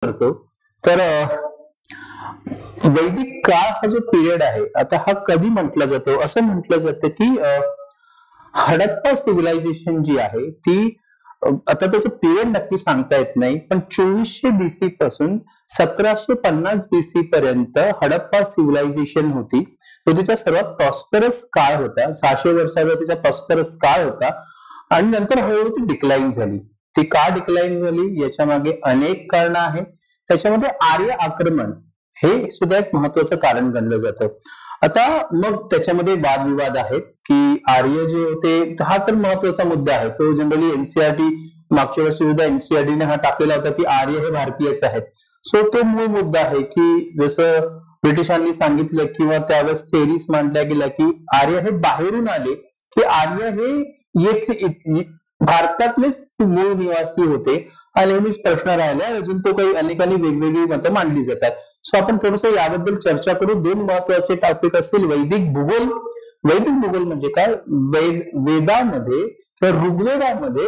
करतो तर वैदिक काळ हा जो पिरियड आहे आता हा कधी म्हटला जातो असं म्हटलं जातं की हडप्पा सिव्हिलायझेशन जी आहे ती आता त्याचं पिरियड नक्की सांगता येत नाही पण 2400 बीसी पासून 1750 बीसी पर्यंत हडप्पा सिव्हिलायझेशन होती तो तिचा सर्वात प्रॉस्परस काळ होता 600 वर्षाचा तिचा प्रॉस्परस काळ होता आणि नंतर हळूहळू ती डिक्लाइन झाली ती का डिक्लाइन झाली याच्या मागे अनेक कारण आहेत त्याच्यामध्ये आर्य आक्रमण हे सुद्धा एक महत्वाचं कारण गणलं जातं आता मग त्याच्यामध्ये वादविवाद आहेत की आर्य जे होते हा तर महत्वाचा मुद्दा आहे तो जनरली एनसीआरटी मागच्या वर्षी सुद्धा एनसीआरटीने हा टाकलेला होता की आर्य हे भारतीयच आहेत सो तो मूळ मुद्दा आहे की जसं ब्रिटिशांनी सांगितलं किंवा त्यावेळेस थेरीज मांडल्या गेल्या की आर्य हे बाहेरून आले की आर्य हे येथे भारतातलेच मूळ निवासी होते हा नेहमीच प्रश्न राहिला अजून तो काही अनेकांनी वेगवेगळी मतं मांडली जातात सो आपण थोडस याबद्दल चर्चा करू दोन महत्वाचे टॉपिक असतील वैदिक भूगोल म्हणजे काय वेदामध्ये किंवा ऋग्वेदामध्ये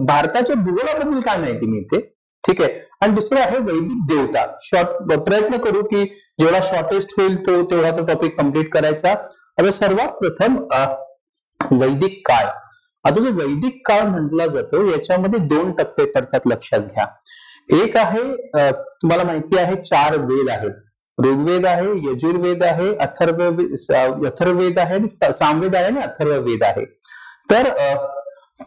भारताच्या भूगोलाबद्दल काय माहिती मिळते ठीक आहे आणि दुसरं आहे वैदिक देवता प्रयत्न करू की जेवढा शॉर्टेस्ट होईल तो तेवढा तो टॉपिक कम्प्लीट करायचा आता सर्वात प्रथम वैदिक काळ आता जो वैदिक काळ म्हटला जातो याच्यामध्ये दोन टप्पे पडतात लक्षात घ्या एक आहे तुम्हाला माहिती आहे 4 वेद आहेत ऋग्वेद आहे यजुर्वेद आहे अथर्ववेद आहे आणि सामवेद आहे आणि अथर्ववेद आहे तर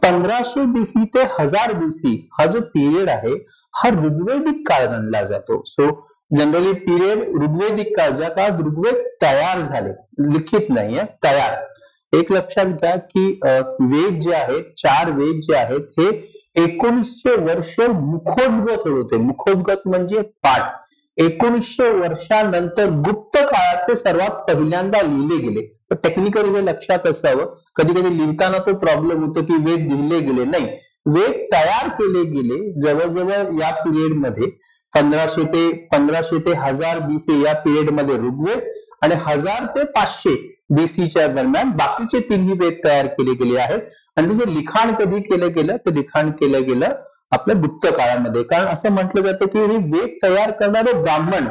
1500 बीसी ते 1000 बीसी हा जो पिरियड आहे हा ऋग्वेदिक काळ गणला जातो सो जनरली पिरियड ऋग्वेदिक काळ ज्या काळात ऋग्वेद तयार झाले लिखित नाहीये तयार एक लक्षात घ्या की वेद जे आहेत 4 वेद जे आहेत हे 1900 वर्ष मुखोद्गत होते मुखोद्गत म्हणजे पाठ 1900 वर्षानंतर गुप्त काळात ते सर्वात पहिल्यांदा लिहिले गेले तर टेक्निकल हे लक्षात असावं कधी कधी लिहिताना तो प्रॉब्लेम होतो की वेद लिहिले गेले नाही वेद तयार केले गेले जवळजवळ या पिरियड मध्ये 1500 ते 1000 बीसी या पिरियड मध्ये ऋग्वेद आणि 1000 ते 500 बीसीच्या दरम्यान बाकीचे तिन्ही वेद तयार केले गेले आहेत आणि त्याचं लिखाण कधी केलं गेलं तर लिखाण केलं गेलं आपल्या गुप्त काळामध्ये कारण असं म्हटलं जातं की हे वेद तयार करणारे ब्राह्मण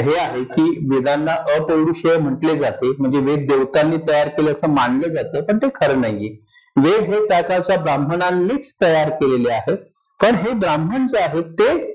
हे आहे की वेदांना अपौरुषेय म्हटले जाते म्हणजे वेद देवतांनी तयार केले असं मानलं जातं पण ते खरं नाहीये वेद हे त्या काळच्या ब्राह्मणांनीच तयार केलेले आहेत पण हे ब्राह्मण जे आहेत ते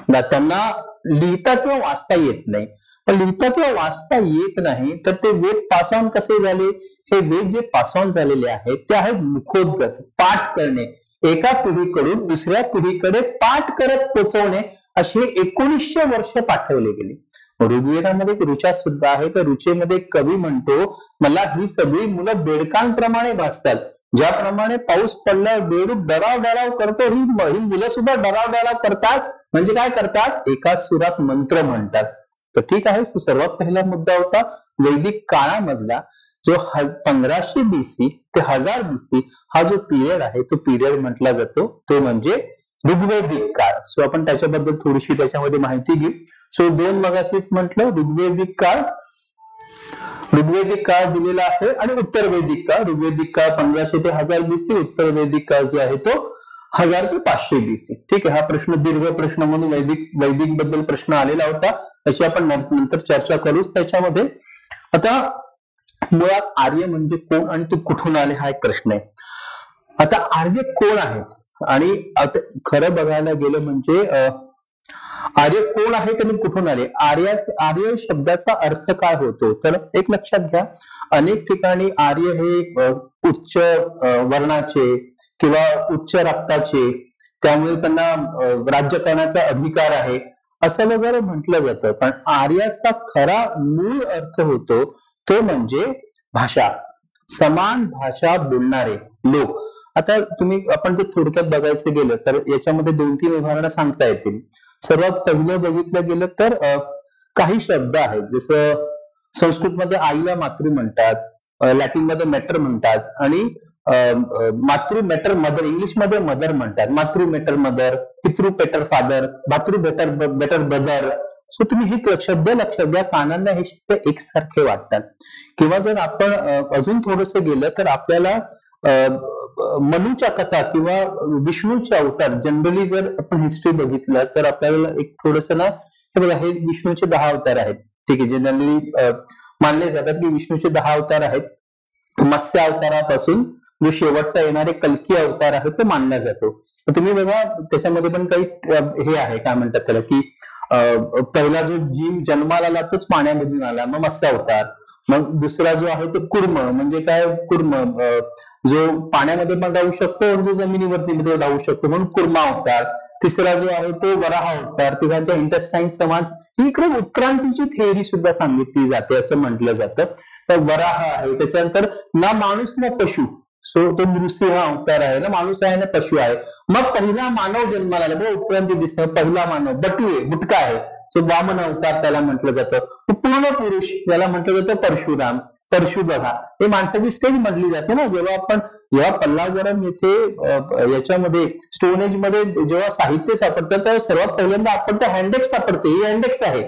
त्यांना लिहिता किंवा वाचता येत नाही पण लिहिता किंवा वाचता येत नाही तर ते वेद पास ऑन कसे झाले हे वेद जे पास ऑन झालेले आहेत ते आहेत मुखोद्गत पाठ करणे एका पिढीकडून दुसऱ्या पिढीकडे पाठ करत पोहोचवणे असे 1900 वर्ष पाठवले गेले ऋग्वेदामध्ये एक ऋचा सुद्धा आहे तर ऋचेमध्ये कवी म्हणतो मला ही सगळी मुलं बेडकांप्रमाणे भासतात ज्याप्रमाणे पाऊस पडला बेडूक डराव करतो ही मुलं सुद्धा डराव करतात म्हणजे काय करतात एकाच सुरात मंत्र म्हणतात तर ठीक आहे सर्वात पहिला मुद्दा होता वैदिक काळामधला जो 1500 बीसी ते 1000 बीसी हा जो पिरियड आहे तो पिरियड म्हटला जातो तो म्हणजे ऋग्वेदिक काळ सो आपण त्याच्याबद्दल थोडीशी त्याच्यामध्ये माहिती घेऊ सो दोन मगाशीच म्हटलं ऋग्वेदिक काळ दिलेला आहे आणि उत्तर वैदिक काळ ऋग्वेदिक काळ 1500 ते 1000 बीसी उत्तर वैदिक काळ जो आहे तो 1000 ते 500 बीसी ठीक आहे हा प्रश्न दीर्घ प्रश्न म्हणून वैदिक बद्दल प्रश्न आलेला होता अशी आपण नंतर चर्चा करूच त्याच्यामध्ये आता मुळात आर्य म्हणजे कोण आणि ते कुठून आले हा एक प्रश्न आहे आता आर्य कोण आहेत आणि आता खरं बघायला गेलं म्हणजे आर्य कोण आहे आणि कुठून आले आर्य शब्दाचा अर्थ काय होतो तर एक लक्षात घ्या अनेक ठिकाणी आर्य हे उच्च वर्णाचे किंवा उच्च रक्ताचे त्यामुळे त्यांना राज्य करण्याचा अधिकार आहे असं वगैरे म्हटलं जातं पण आर्याचा खरा मूळ अर्थ होतो तो म्हणजे भाषा समान भाषा बोलणारे लोक आता आपण जर थोडक्यात बघायचं गेलं तर याच्यामध्ये 2-3 उदाहरणं सांगता येतील सर्वात पहिलं बघितलं गेलं तर काही शब्द आहेत जसं संस्कृतमध्ये आईला मातृ म्हणतात लॅटिनमध्ये मॅटर म्हणतात आणि मातृ मॅटर मदर इंग्लिशमध्ये मदर म्हणतात मातृ मॅटर मदर पितृ पेटर फादर भातृ बेटर ब्रदर सो तुम्ही हे शब्द लक्षात घ्या कानांना हे शब्द एकसारखे वाटतात किंवा जर आपण अजून थोडंसं गेलं तर आपल्याला मनूच्या कथा किंवा विष्णूचे अवतार जनरली जर आपण हिस्ट्री बघितलं तर आपल्याला एक थोडस ना, हे बघा, हे विष्णूचे 10 अवतार आहेत. ठीक आहे, जनरली मानले जातात की विष्णूचे 10 अवतार आहेत. मत्स्य अवतारापासून जो शेवटचा येणारे कल्की अवतार आहे तो मानला जातो. तुम्ही बघा त्याच्यामध्ये पण काही हे आहे, काय म्हणतात त्याला, की पहिला जो जीव जन्माला आला तोच पाण्यामधून आला, मग मत्स्य अवतार. मग दुसरा जो आहे तो कुर्म, म्हणजे काय, कुर्म जो पाण्यामध्ये पण राहू शकतो आणि जो जमिनीवरती राहू शकतो, म्हणून कुर्मा अवतार. तिसरा जो आहे तो वराह अवतार. तिघांच्या इंटेस्टाईन समाज ही इकडे उत्क्रांतीची थेअरी सुद्धा सांगितली जाते असं म्हटलं जातं. तर वराह आहे, त्याच्यानंतर ना माणूस ना पशु, सो तो नृसिंह अवतार आहे ना, माणूस आहे ना पशु आहे. मग पहिला मानव जन्माला आला, बघा उत्क्रांती दिसते, पहिला मानव बटुए, बुटका आहे, सो वामन अवतार त्याला म्हटलं जातं. पूर्ण पुरुष याला म्हटलं जातं परशुराम. परशु बघा, हे माणसाची स्टेज म्हटली जाते ना. जेव्हा पल्लावरम येथे याच्यामध्ये स्टोन एज मध्ये जेव्हा साहित्य सापडतं तर सर्वात पहिल्यांदा आपण त्या हँडेक्स सापडते, हे हँडेक्स आहे.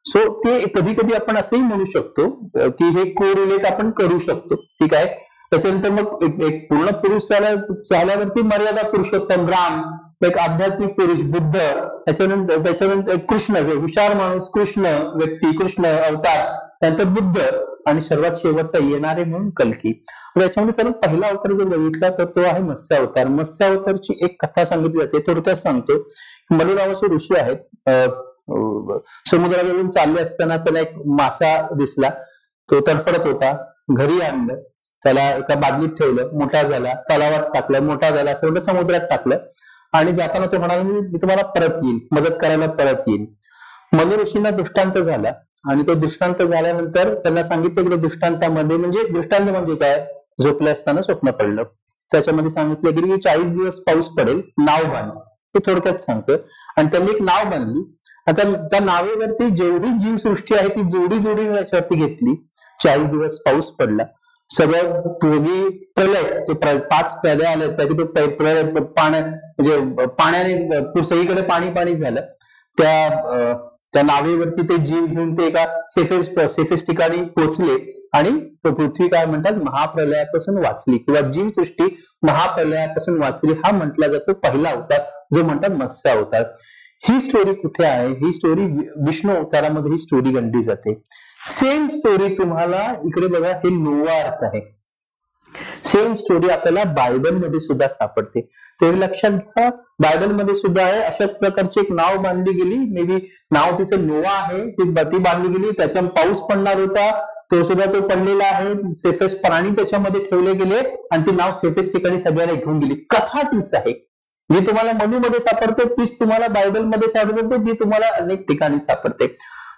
सो ते कधी कधी आपण असंही म्हणू शकतो की हे कोरिलेट आपण करू शकतो. ठीक आहे, त्याच्यानंतर मग एक पूर्ण पुरुष झाल्यावरती मर्यादा पुरुषोत्तम राम, एक आध्यात्मिक पुरुष बुद्ध, त्याच्यानंतर कृष्ण, हुशार माणूस कृष्ण व्यक्ती, कृष्ण अवतार, त्यानंतर बुद्ध, आणि सर्वात शेवटचा येणारे म्हणून कल्की. त्याच्यामध्ये सर्वात पहिला अवतार जर बघितला तर तो आहे मत्स्य अवतार. मत्स्य अवतारची एक कथा सांगितली जाते, थोडक्यात सांगतो. मनु नावाचे ऋषी आहेत, समुद्रावरून चालले असताना त्याला एक मासा दिसला, तो तडफडत होता. घरी आणलं, त्याला एका बादलीत ठेवलं, मोठा झाला, तलावात टाकलं, मोठा झाला, असं समुद्रात टाकलं, आणि जाताना तो म्हणाला मी तुम्हाला परत येईल, मदत करायला परत येईल. मनु ऋषींना दृष्टांत झाला, आणि तो दृष्टांत झाल्यानंतर त्यांना सांगितलं की दृष्टांतामध्ये दृष्टांत म्हणजे काय, झोपले असताना स्वप्न पडलं. त्याच्यामध्ये सांगितलं की 40 दिवस पाऊस पडेल, नाव बांध, ते थोडक्यात सांगतो. आणि त्यांनी एक नाव बांधली. आता त्या नावेवरती जेवढी जीवसृष्टी आहे ती जोडी त्याच्यावरती घेतली. 40 दिवस पाऊस पडला, सगळं प्रलय, तो 5 प्याले आले, की तो प्रलय म्हणजे पाण्याने सगळीकडे पाणी झालं. त्या नावेवरती ते जीव घेऊन ते एका सेफेस्ट ठिकाणी पोहोचले, आणि पृथ्वी काय म्हणतात, महाप्रलयापासून वाचली, किंवा जीवसृष्टी महाप्रलयापासून वाचली, हा म्हटला जातो पहिला अवतार, जो म्हणतात मत्स्य अवतार. ही स्टोरी कुठे आहे, ही स्टोरी विष्णू अवतारामध्ये ही स्टोरी गणली जाते. सेम स्टोरी तुम्हाला इकडे बघा, हे नोवा अर्थ आहे. सेम स्टोरी आपल्याला बायबलमध्ये सुद्धा सापडते, ते लक्षात घ्या. बायबलमध्ये सुद्धा आहे, अशाच प्रकारची एक नाव बांधली गेली, मे बी नाव तिचं नोवा आहे, ती बांधली गेली. त्याच्या पाऊस पडणार होता, तो सुद्धा तो पडलेला आहे. सेफेस्ट प्राणी त्याच्यामध्ये ठेवले गेले, आणि ती नाव सेफेस्ट ठिकाणी सगळ्यांना घेऊन गेली. कथा तीच आहे, जी तुम्हाला मनूमध्ये सापडते तीच तुम्हाला बायबलमध्ये सापडते, ती तुम्हाला अनेक ठिकाणी सापडते.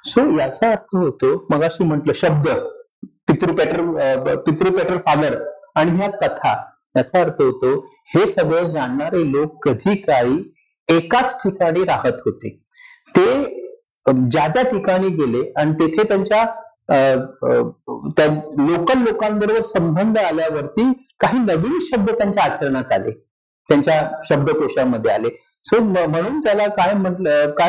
सो याचा अर्थ होतो, मगाशी म्हटलं शब्द पितृ फादर, आणि ह्या कथा, याचा अर्थ होतो हे सगळे जाणणारे लोक कधी काळी एकाच ठिकाणी राहत होते. ते ज्या त्या ठिकाणी गेले, आणि तेथे त्यांच्या लोकल लोकांबरोबर संबंध आल्यावरती काही नवीन शब्द त्यांच्या आचरणात आले, त्यांच्या शब्दकोशामध्ये आले. सो म्हणून त्याला काय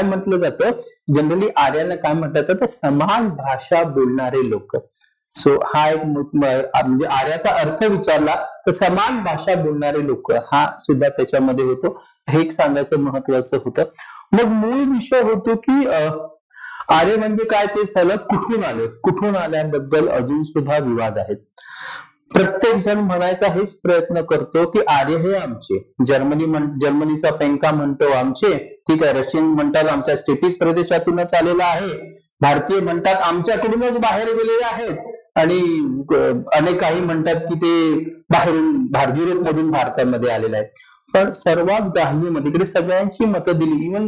म्हटलं जातं, जनरली आर्यांना काय म्हटलं जातं, समान भाषा बोलणारे लोक. सो हा एक म्हणजे आर्याचा अर्थ विचारला तर समान भाषा बोलणारे लोक, हा सुद्धा त्याच्यामध्ये होतो. हे एक सांगायचं महत्वाचं होतं. मग मूळ विषय होतो की आर्य म्हणजे काय ते झालं, कुठून आल्याबद्दल अजून सुद्धा विवाद आहेत. प्रत्येक जण म्हणायचा हेच प्रयत्न करतो की आर्य हे आमचे, जर्मनीचा पेंका म्हणतो आमचे, ठीक आहे, रशियन म्हणतात आमच्या स्टेपिस प्रदेशातूनच आलेला आहे, भारतीय म्हणतात आमच्याकडूनच बाहेर गेलेले आहेत, आणि अनेक काही म्हणतात की ते बाहेरून युरोप मधून भारतामध्ये आलेले आहेत. पण सर्वात ग्राह्यमध्ये इकडे सगळ्यांची मतं दिली. इव्हन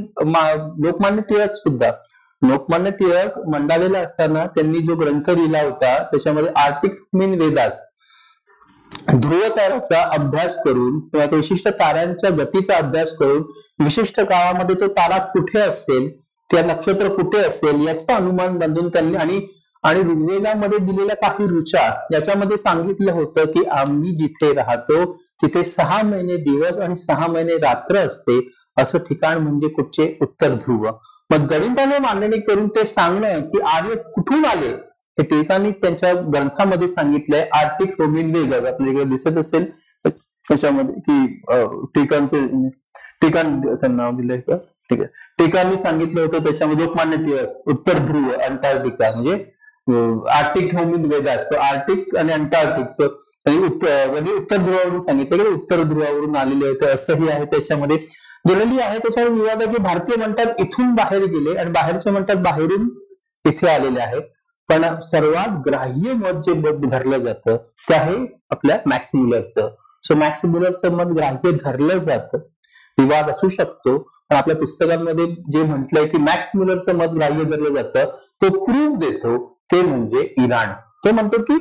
लोकमान्य टिळक मंडालेला असताना त्यांनी जो ग्रंथ लिहिला होता त्याच्यामध्ये आर्टिक मीन वेदास, ध्रुव ताऱ्याचा अभ्यास करून किंवा विशिष्ट ताऱ्यांच्या गतीचा अभ्यास करून विशिष्ट काळामध्ये तो तारा कुठे असेल, त्या नक्षत्र कुठे असेल याचा अनुमान बांधून त्यांनी, आणि ऋग्वेदामध्ये दिलेल्या काही ऋचा याच्यामध्ये सांगितलं होतं की आम्ही जिथे राहतो तिथे 6 महिने दिवस आणि 6 महिने रात्र असते, असं ठिकाण म्हणजे कुठचे, उत्तर ध्रुव. मग गणिताने मांडणी करून ते सांगणं की आर्य कुठून आले हे टिळकांनी त्यांच्या ग्रंथामध्ये सांगितलंय. आर्टिक रोमिन वेग आपल्याला दिसत असेल त्याच्यामध्ये की ठिकाण नाव दिलंय का, ठीक आहे, ठिकाणी सांगितलं होतं. त्याच्यामध्ये लोकमान्य टिळक उत्तर ध्रुव अंटार्क्टिका म्हणजे आर्टिक होमिन वेजा असतो, आर्टिक आणि अंटार्क्टिक म्हणजे उत्तर ध्रुवावरून सांगितलं की उत्तर ध्रुवावरून आलेले होते असंही आहे. त्याच्यामध्ये जनरली आहे त्याच्यावर विवाद आहे की भारतीय म्हणतात इथून बाहेर गेले आणि बाहेरचे म्हणतात बाहेरून इथे आलेले आहेत. पण सर्वात ग्राह्य मत जे धरलं जातं ते आहे आपल्या मॅक्स म्युलरचं. सो मॅक्स म्युलरचं मत ग्राह्य धरलं जातं. विवाद असू शकतो पण आपल्या पुस्तकांमध्ये जे म्हटलंय की मॅक्स म्युलरचं मत ग्राह्य धरलं जातं, तो प्रूफ देतो ते म्हणजे इराण. तो म्हणतो की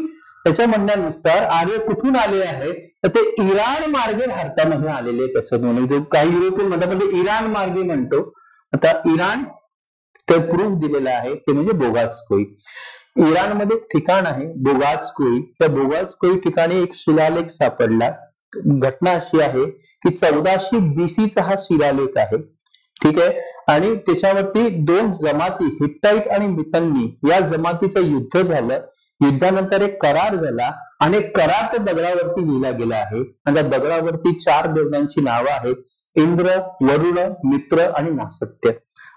त्याच्या म्हणण्यानुसार आर्य कुठून आले आहे तर ते इराण मार्गे भारतामध्ये आलेले आहेत असं म्हणून काही युरोपियन म्हणतात, म्हणजे इराण मार्गे म्हणतो. आता इराण तर प्रूफ दिलेला आहे ते म्हणजे बोगात्स्कोई. इराणमध्ये ठिकाण आहे बोगात्स्कोई. त्या बोगात्स्कोई ठिकाणी एक शिलालेख सापडला. घटना अशी आहे की 1400 BC चा हा शिलालेख आहे, ठीक आहे. आणि त्याच्यावरती दोन जमाती हिट्टाईट आणि मितन्नी या जमातीचं युद्ध झालं. युद्धानंतर एक करार झाला आणि करार त्या दगडावरती लिहिला गेला आहे आणि त्या दगडावरती 4 देवतांची नावं आहेत, इंद्र, वरुण, मित्र आणि नासत्य.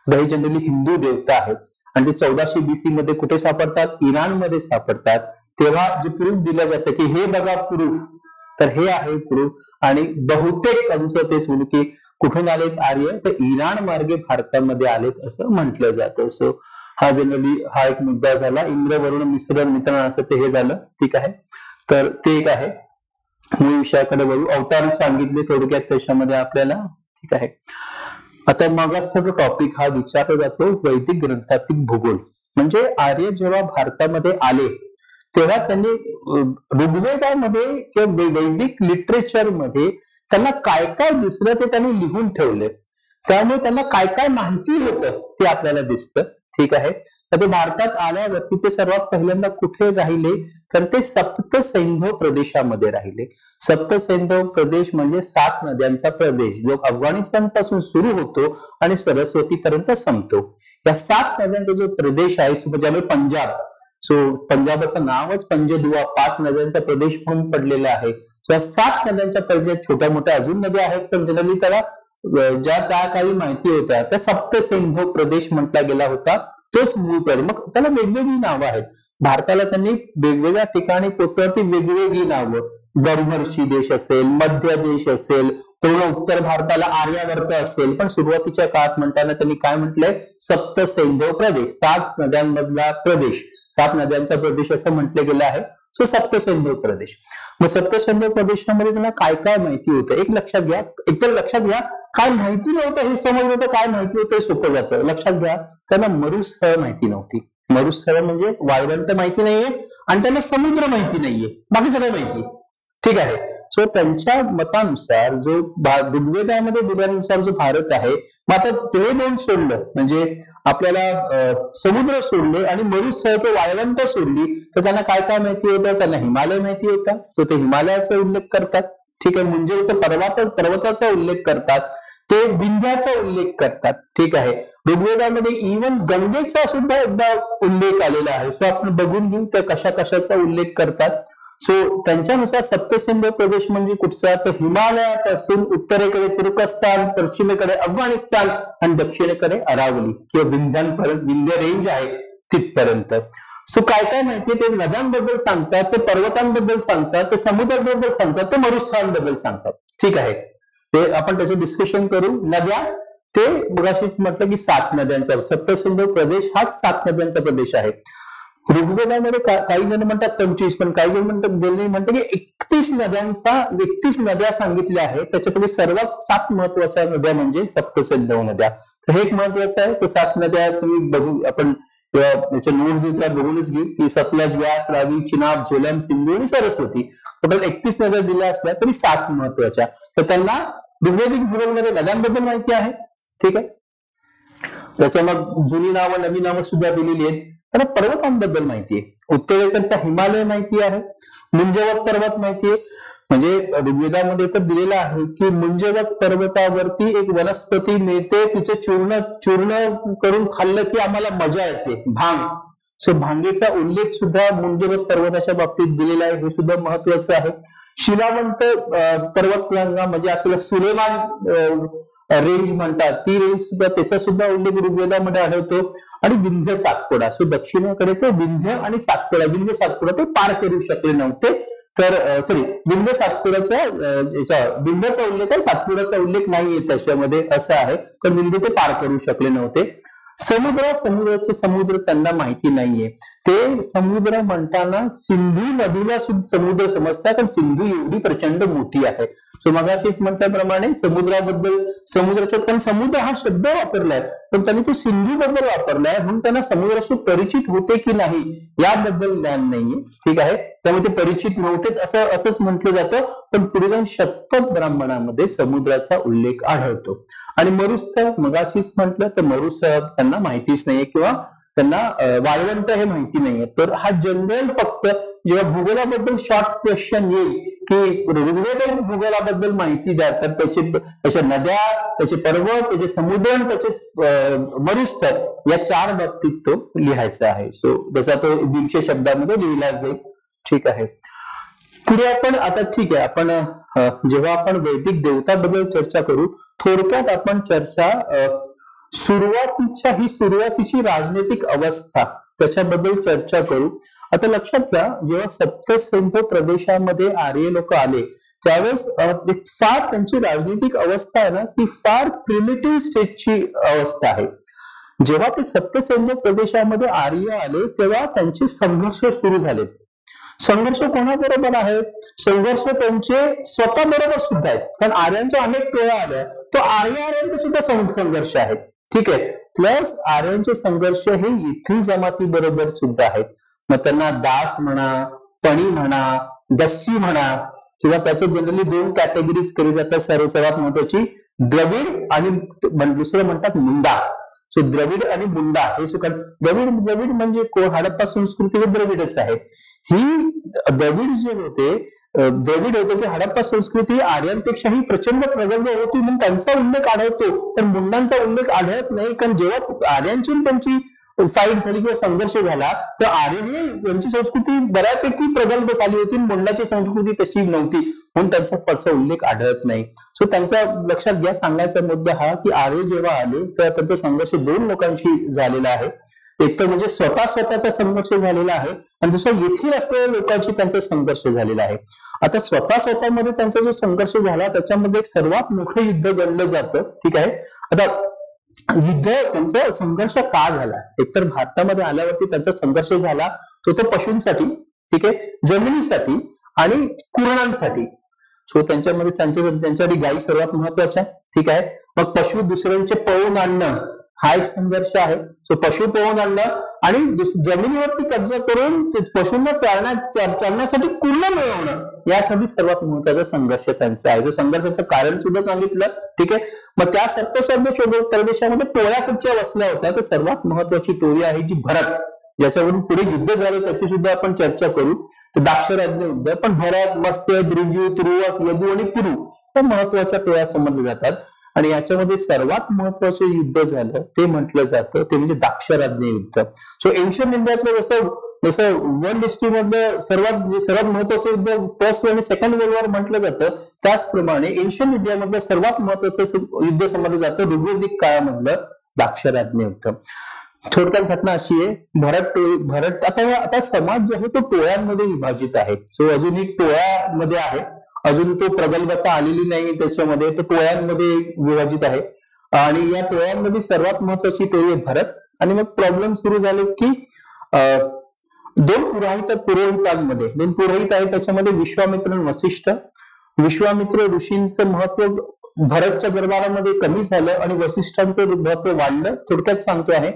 हे जनरली हिंदू देवता आहेत आणि ते 1400 BC मध्ये कुठे सापडतात, इराणमध्ये सापडतात. तेव्हा जे प्रूफ दिलं जातं की हे बघा प्रूफ, तर हे आहे प्रूफ. आणि बहुतेक अनुसार तेच म्हणू की कुठून आलेत आर्य तर इराण मार्गे भारतामध्ये आलेत असं म्हटलं जातं. सो हा जनरली हा एक मुद्दा झाला. इंद्र, वरुण, मित्र, असं ते हे झालं, ठीक आहे. तर ते एक आहे. मूळ विषयाकडे बघू. अवतार सांगितले थोडक्यात त्याच्यामध्ये आपल्याला, ठीक आहे. आता मग सगळं टॉपिक हा विचारला जातो वैदिक ग्रंथातील भूगोल. म्हणजे आर्य जेव्हा भारतामध्ये आले तेव्हा त्यांनी ऋग्वेदामध्ये किंवा वैदिक लिटरेचर मध्ये त्यांना काय काय दिसलं ते त्यांनी लिहून ठेवले. त्यामुळे त्यांना काय काय माहिती होतं ते आपल्याला दिसतं, ठीक आहे. तर ते भारतात आल्यावरती ते सर्वात पहिल्यांदा कुठे राहिले तर ते सप्तसैंधव प्रदेशामध्ये राहिले. सप्तसैंधव प्रदेश म्हणजे 7 नद्यांचा प्रदेश जो अफगाणिस्तान पासून सुरू होतो आणि सरस्वती पर्यंत संपतो. या 7 नद्यांचा जो प्रदेश आहे म्हणजे पंजाब. सो पंजाबचं नावच पंजदुआ, 5 नद्यांचा प्रदेश म्हणून पडलेला आहे. सो या 7 नद्यांच्या प्रदेशात छोट्या मोठ्या अजून नद्या आहेत पण जनरली त्याला ज्या त्या काही माहिती होत्या त्या सप्तसैंधव प्रदेश म्हटला गेला होता. तोच मूळ प्रदेश. मग त्याला वेगवेगळी नावं आहेत. भारताला त्यांनी वेगवेगळ्या ठिकाणी पोचवती वेगवेगळी नावं. गर्भर्षी देश असेल, मध्य देश असेल, पूर्ण उत्तर भारताला आर्यावर्त असेल. पण सुरुवातीच्या काळात म्हणताना त्यांनी काय म्हटलंय, सप्तसैंधव प्रदेश, 7 नद्यांमधला प्रदेश, 7 नद्यांचा प्रदेश असं म्हटलं गेलं आहे. सो सप्तसैंधव प्रदेश. मग सप्तसैंधव प्रदेशामध्ये त्यांना काय काय माहिती होतं एक लक्षात घ्या. एकतर लक्षात घ्या काय माहिती नव्हतं हे समजलं होतं, काय माहिती होतं हे सोपं जातं. लक्षात घ्या त्यांना मरुस्थळ माहिती नव्हती. मरुस्थळ म्हणजे वाळवंट माहिती नाहीये आणि त्यांना समुद्र माहिती नाहीये, बाकी सगळं माहिती, ठीक आहे. सो त्यांच्या मतानुसार जो ऋग्वेदामध्ये दिल्यानुसार जो भारत आहे, मग आता ते दोन सोडलं म्हणजे आपल्याला समुद्र सोडले आणि मरुस्थळ ते वाळवंट सोडली तर त्यांना काय काय माहिती होतं. त्यांना हिमालय माहिती होता, तो ते हिमालयाचा उल्लेख करतात, ठीक आहे. म्हणजे ते पर्वताचा उल्लेख करतात, ते विंध्याचा उल्लेख करतात, ठीक आहे. ऋग्वेदामध्ये इव्हन गंगेचा सुद्धा एकदा उल्लेख आलेला आहे. सो आपण बघून घेऊ त्या कशा कशाचा उल्लेख करतात. सो त्यांच्यानुसार सप्तसैंधव प्रदेश म्हणजे कुठचा तर हिमालयापासून उत्तरेकडे तुर्कस्तान, पश्चिमेकडे अफगाणिस्तान आणि दक्षिणेकडे अरावली किंवा विंध्यापर्यंत, विंध्य रेंज आहे तिथपर्यंत. सो काय काय माहितीये ते नद्यांबद्दल सांगतात, ते पर्वतांबद्दल सांगतात, ते समुद्राबद्दल सांगतात, ते मरुस्थळांबद्दल सांगतात, ठीक आहे. ते आपण त्याचं डिस्कशन करू. नद्या ते मगाशीच म्हटलं की 7 नद्यांचा सप्तसैंधव प्रदेश हाच 7 नद्यांचा प्रदेश आहे. ऋग्वेदामध्ये काही जण म्हणतात 25 पण काही जण म्हणतात की 31 नद्या सांगितल्या आहेत. त्याच्यापैकी सर्वात 7 महत्वाच्या नद्या म्हणजे सप्तसैंधव नद्या. तर हे एक महत्वाचं आहे. तर 7 नद्या तुम्ही बघू, आपण त्याच्या नोट्स बघूनच घेऊ की सतलज, व्यास, रावी, चिनाब, झेलम, सिंधू आणि सरस्वती. टोटल 31 नद्या दिल्या असल्या तरी 7 महत्वाच्या. तर त्यांना ऋग्वेदिक भूगोलमध्ये नद्यांबद्दल माहिती आहे, ठीक आहे. त्याच्या मग जुनी नावं नवी नावं सुद्धा दिलेली आहेत. त्यांना पर्वतांबद्दल माहिती आहे. उत्तरेकडचा हिमालय माहिती आहे, मुंजवत पर्वत माहिती आहे. म्हणजे ऋग्वेदामध्ये तर दिलेलं आहे की मुंजवत पर्वतावरती एक वनस्पती मिळते, तिचे चूर्ण करून खाल्लं की आम्हाला मजा येते, भांग. सो भांगेचा उल्लेख सुद्धा मुंजेबत पर्वताच्या बाबतीत दिलेला आहे, हे सुद्धा महत्वाचं आहे. शिलावंत पर्वतरांगा म्हणजे आपल्याला सुलेमान रेंज म्हणतात, ती रेंज सुद्धा त्याचा सुद्धा उल्लेख ऋग्वेदामध्ये आढळतो. आणि विंध्य सातपुडा, सो दक्षिणेकडे ते विंध्य आणि सातपुडा, विंध्य सातपुडा ते पार करू शकले नव्हते. तर सॉरी, विंध्य सातपुडाचा विंध्याचा उल्लेख आहे, सातपुडाचा उल्लेख नाहीये त्याच्यामध्ये, असं आहे. कारण विंध्य ते पार करू शकले नव्हते. समुद्र त्यांना माहिती नाहीये. ते समुद्र म्हणताना सिंधू नदीला समुद्र समजतात, कारण सिंधू एवढी प्रचंड मोठी आहे. सो मगाशीच म्हटल्याप्रमाणे समुद्राचा कारण समुद्र हा शब्द वापरलाय, पण त्यांनी तो सिंधू बद्दल वापरलाय, म्हणून त्यांना समुद्राशी परिचित होते की नाही याबद्दल ज्ञान नाहीये. ठीक आहे, त्यामुळे ते परिचित नव्हतेच असंच म्हटलं जातं. पण पुढे जाऊन शतपथ ब्राह्मणामध्ये समुद्राचा उल्लेख आढळतो. आणि मरुस्थळ मगाशीच म्हटलं तर मरुस्थळ त्यांना माहितीच नाहीये किंवा त्यांना वाळवंट हे माहिती नाहीये. तर हा जनरल फक्त जेव्हा भूगोलाबद्दल शॉर्ट क्वेश्चन येईल की ऋग्वेद भूगोलाबद्दल माहिती द्या, तर त्याच्या नद्या, त्याचे पर्वत, त्याचे समुद्र आणि त्याचे मरुस्थळ या 4 बाबतीत तो लिहायचा आहे. सो जसा तो 150 शब्दामध्ये लिहिला जाईल. ठीक आहे, पुढे आपण आता ठीक आहे, आपण जेव्हा आपण वैदिक देवताबद्दल चर्चा करू, थोडक्यात आपण चर्चा सुरुवातीची राजनैतिक अवस्था त्याच्याबद्दल चर्चा करू. आता लक्षात घ्या, जेव्हा सप्तसिंधू प्रदेशामध्ये आर्य लोक आले त्यावेळेस फार त्यांची राजनैतिक अवस्था आहे ना, ती फार प्रिमिटिव्ह स्टेजची अवस्था आहे. जेव्हा ते सप्तसिंधू प्रदेशामध्ये आर्य आले तेव्हा त्यांचे संघर्ष सुरू झाले. संघर्ष कोणाबरोबर आहेत? संघर्ष त्यांचे स्वतः बरोबर सुद्धा आहेत, कारण आर्यांच्या अनेक टोळ्या आल्या, तो आर्यांचे सुद्धा संघर्ष आहेत. ठीक आहे, प्लस आर्यांचे संघर्ष हे येथील जमाती बरोबर सुद्धा आहेत. मग त्यांना दास म्हणा, पणी म्हणा, दस्सी म्हणा, किंवा त्याचे जनरली 2 कॅटेगरीज केली जातात. सर्वात महत्वाची द्रविड आणि दुसरं म्हणतात मुंडा. सो द्रविड आणि मुंडा हे सुद्धा द्रविड म्हणजे हडप्पा संस्कृती द्रविडच आहे. ही द्रविड होते की हडप्पा संस्कृती आर्यांपेक्षाही प्रचंड प्रगल्भ होती, म्हणून त्यांचा उल्लेख आढळतो, पण मुंडांचा उल्लेख आढळत नाही. कारण जेव्हा आर्यांची त्यांची फाईट झाली किंवा संघर्ष झाला, तर आर्य यांची संस्कृती बऱ्यापैकी प्रगल्भ झाली होती, मुंडाची संस्कृती तशी नव्हती, म्हणून त्यांचा फारसा उल्लेख आढळत नाही. सो त्यांच्या लक्षात घ्या, सांगायचा मुद्दा हा की आर्य जेव्हा आले तेव्हा त्यांचा संघर्ष 2 लोकांशी झालेला आहे. एक तर म्हणजे स्वतःचा संघर्ष झालेला आहे, आणि दुसरं येथील असलेल्या लोकांशी त्यांचा संघर्ष झालेला आहे. आता स्वतःमध्ये त्यांचा जो संघर्ष झाला त्याच्यामध्ये एक सर्वात मोठं युद्ध गणलं जातं. ठीक आहे, आता युद्ध त्यांचा संघर्ष का झाला? एकतर भारतामध्ये आल्यावरती त्यांचा संघर्ष झाला तो पशूंसाठी, ठीक आहे, जमिनीसाठी आणि कुरणांसाठी. सो त्यांच्यामध्ये त्यांच्यासाठी गायी सर्वात महत्वाच्या. ठीक आहे, मग पशु दुसऱ्यांचे पळवून आणणं हा एक संघर्ष आहे. सो पशु पळवून आणणं आणि जमिनीवरती कब्जा करून पशूंना चालण्यासाठी कुर्ण मिळवणं, यासाठी सर्वात महत्वाचा संघर्ष त्यांचा आहे. जो संघर्षाचं कारण सुद्धा सांगितलं. ठीक आहे, मग त्या सप्तसिंधू प्रदेशामध्ये टोळ्या कुठच्या वसल्या होत्या, तर सर्वात महत्वाची टोळी आहे जी भरत, ज्याच्यावरून पुढे युद्ध झालं त्याची सुद्धा आपण चर्चा करू. तर दाक्षराज्य युद्ध, पण भरत, मत्स्य, द्रुजु, तुरुवस, यदू आणि पुरु या महत्वाच्या टोळ्या समजल्या जातात. आणि याच्यामध्ये सर्वात महत्वाचं युद्ध झालं ते म्हटलं जातं ते म्हणजे दाक्षराज्य युद्ध. सो एन्शियंट इंडियातलं जसं वर्ल्ड हिस्ट्रीमधलं सर्वात महत्वाचं युद्ध फर्स्ट आणि सेकंड वर्ल्ड वॉर म्हटलं जातं, त्याचप्रमाणे एन्शियंट इंडियामधलं सर्वात महत्वाचं युद्ध समजलं जातं ऋग्वेदिक काळामधलं दाक्षराज्य युद्ध. थोडक्यात घटना अशी आहे, भरत आता समाज जो आहे तो टोळ्यांमध्ये विभाजित आहे. सो अजूनही टोळ्यामध्ये आहे, अजून तो प्रगल्भता आलेली नाही त्याच्यामध्ये, तो टोळ्यांमध्ये विभाजित आहे. आणि या टोळ्यांमध्ये सर्वात महत्वाची टोळी आहे भरत. आणि मग प्रॉब्लेम सुरू झाले की 2 पुरोहित आहेत, त्याच्यामध्ये विश्वामित्र आणि वसिष्ठ. विश्वामित्र ऋषींचं महत्व भरतच्या दरबारामध्ये कमी झालं आणि वसिष्ठांचं महत्व वाढलं. थोडक्यात सांगतो आहे,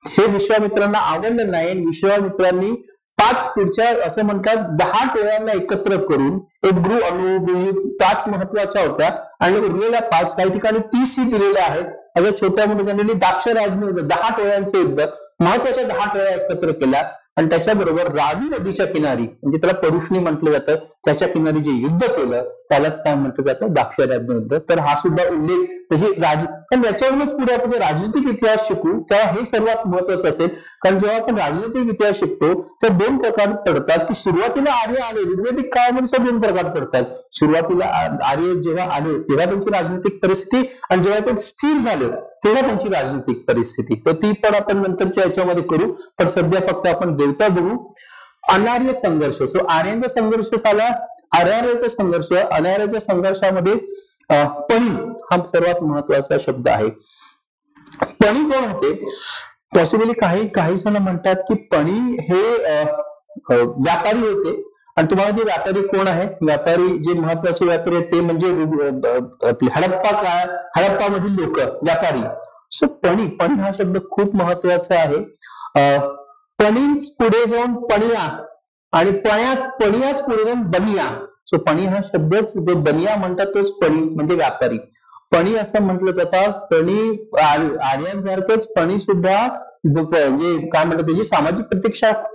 हे विश्वामित्रांना आवडलं नाही. विश्वामित्रांनी 5 पुढच्या असं म्हणतात 10 टोळ्यांना एकत्र करून एक त्याच महत्वाच्या होत्या आणि उरलेल्या 5 काही ठिकाणी 30 दिलेल्या आहेत. अशा छोट्या मोठ्या जनरली दाक्षराज्य 10 टोळ्यांचं युद्ध, महत्वाच्या 10 टोळ्या एकत्र केल्या. आणि त्याच्याबरोबर रावी नदीच्या किनारी म्हणजे त्याला परुष्णी म्हटलं जातं, त्याच्या किनारी जे युद्ध केलं त्यालाच काय म्हटलं जातं, दाक्षायज्ञ युद्ध. तर हा सुद्धा उल्लेख त्याची पण याच्यावरूनच पुढे आपण राजनीतिक इतिहास शिकू तेव्हा हे सर्वात महत्वाचं असेल. कारण जेव्हा आपण राजनीतिक इतिहास शिकतो तर दोन प्रकार पडतात की सुरुवातीला आर्य आले, ऋग्वेदिक काळामध्ये दोन प्रकार पडतात. सुरुवातीला आर्य जेव्हा आले तेव्हा त्यांची राजनीतिक परिस्थिती आणि जेव्हा ते स्थिर झाले तेव्हा त्यांची राजनीतिक परिस्थिती. तर ती पण आपण नंतरच्या याच्यामध्ये करू. पण सध्या फक्त आपण देवता बघू. अनार्य संघर्ष. सो आर्यांचा संघर्ष झाला, अनार्याचा संघर्ष. अनार्याच्या संघर्षामध्ये पणी हा सर्वात महत्वाचा शब्द आहे. पणी कोण होते? पॉसिबली काही जण म्हणतात की पणी हे व्यापारी होते. आणि तुम्हाला ते व्यापारी कोण आहेत? व्यापारी जे महत्वाचे व्यापारी आहेत ते म्हणजे हडप्पा मधील लोक व्यापारी. सो पणी हा शब्द खूप महत्वाचा आहे. पणीच पुढे जाऊन पणिया आणि पणियाच पुढे जाऊन बनिया. सो पणी हा शब्दच जो बनिया म्हणतात तोच पणी म्हणजे व्यापारी. पणी असं म्हटलं जातं. पणी आर्यांसारखंच पणी सुद्धा म्हणजे काय म्हणतात त्याची सामाजिक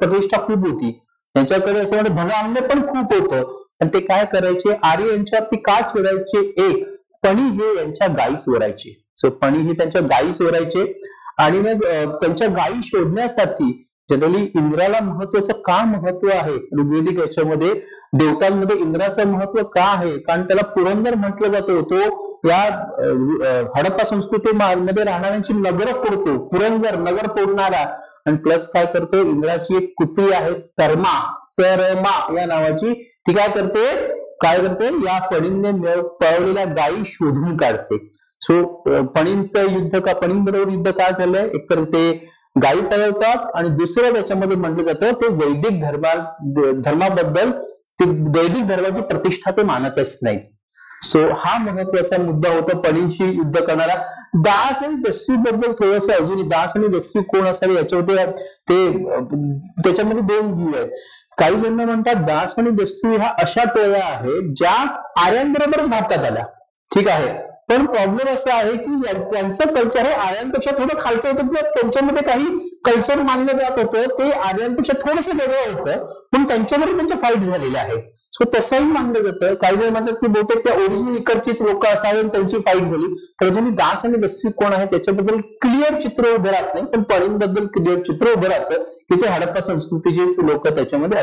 प्रतिष्ठा खूप होती. त्यांच्याकडे असं म्हणतात धनान्य पण खूप होतं. पण ते काय करायचे, आर्य यांच्यावरती का चोरायचे? एक, पणी हे यांच्या गायी चोरायचे. सो पणी हे त्यांच्या गायी चोरायचे आणि मग त्यांच्या गायी शोधण्यासाठी जनरली इंद्राला महत्वाचं का महत्व आहे ऋग्वेदिक याच्यामध्ये, देवतांमध्ये इंद्राचं महत्व का आहे? कारण त्याला पुरंदर म्हटलं जातं. तो या हडप्पा संस्कृतीमध्ये राहणाऱ्यांची नगर फोडतो. पुरंदर नगर तोडणारा. आणि प्लस काय करतो, इंद्राची एक कुत्री आहे सरमा या नावाची. ती काय करते या पणींने पळवलेल्या गायी शोधून काढते. सो पणींचं युद्ध का पणींबरोबर युद्ध काय झालंय, एकतर ते गायी पळवतात आणि दुसरं त्याच्यामध्ये म्हटलं जातं ते वैदिक धर्माबद्दल ते वैदिक धर्माची प्रतिष्ठा ते मानतच नाही. सो हा महत्वाचा मुद्दा होता पणींशी युद्ध करणारा. दास आणि दस्यू बद्दल थोडस अजूनही, दास आणि दस्यू कोण असावे याच्यामध्ये त्याच्यामध्ये दोन व्ह्यू आहेत. काही जण म्हणतात दास आणि दस्यू ह्या अशा टोळ्या आहेत ज्या आर्यांबरोबरच भारतात आल्या. ठीक आहे. पण प्रॉब्लेम असा आहे की त्यांचं कल्चर हे आर्यांपेक्षा थोडं खालचं होतं किंवा त्यांच्यामध्ये काही कल्चर मानलं जात होतं ते आर्यांपेक्षा थोडंसं वेगळं होतं. पण त्यांच्यामध्ये त्यांच्या फाईट झालेल्या आहेत. सो तसंही मानलं जातं. काही जण म्हणतात की बहुतेक त्या ओरिजिनल इकडचीच लोक असावे त्यांची फाईट झाली. तर अजूनही दास आणि दस्यू कोण आहे त्याच्याबद्दल क्लिअर चित्र उभं राहत नाही. पण पणींबद्दल क्लिअर चित्र उभं राहतं की ते हडप्पा संस्कृतीचेच लोक त्याच्यामध्ये